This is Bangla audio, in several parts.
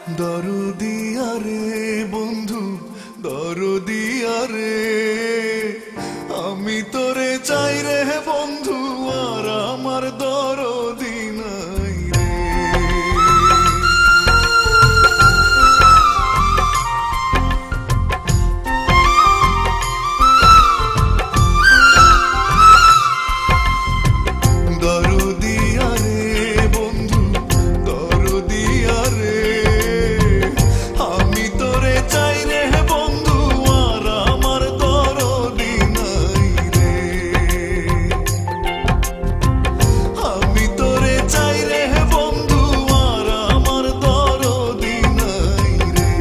দরদিয়া রে বন্ধু দরদিয়া রে, আমি তোরে চাই রে বন্ধু, আর আমার দরদি নাই রে। দরদিয়া রে বন্ধু দরদিয়া রে, আমি তোরে চাই রে বন্ধু, আর আমার দরদি নাই রে। আমি তোরে চাই রে বন্ধু, আর আমার দরদি নাই রে।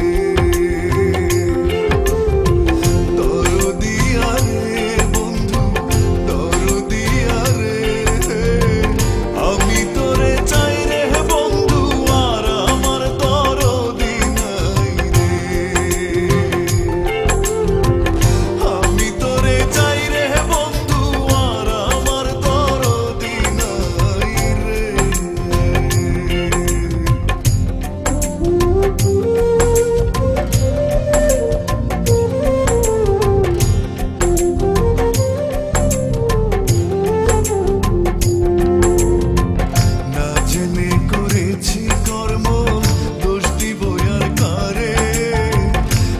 দরদিয়া রে বন্ধু দরদিয়া রে, আমি তোরে চাই রে বন্ধু, আর আমার দরদি নাই রে। আমি তোরে চাই রে বন্ধু, আর আমার দরদি নাই রে। না জেনে করেছি কর্ম, দোষ দিব আর কারে।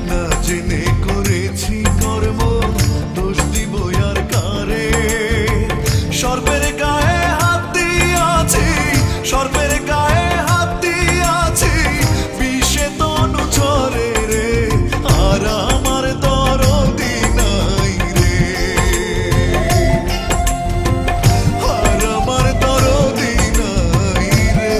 না জেনে করেছি কর্ম, দোষ দিব আর কারে। সর্পের গায়ে হাত দিয়াছি, সর্পের গায়ে হাত দিয়াছি, বিষে তনু ঝরে রে, আর আমার দরদি নাই রে। আর আমার দরদি নাই রে।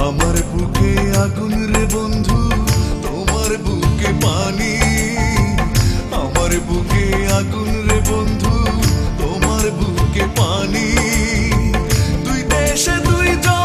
আমার বুকে আগুন রে বন্ধু, তোমার বুকে পানি। আমার বুকে আগুন রে বন্ধু, তোমার বুকে পানি। দুই দেশে দুই জন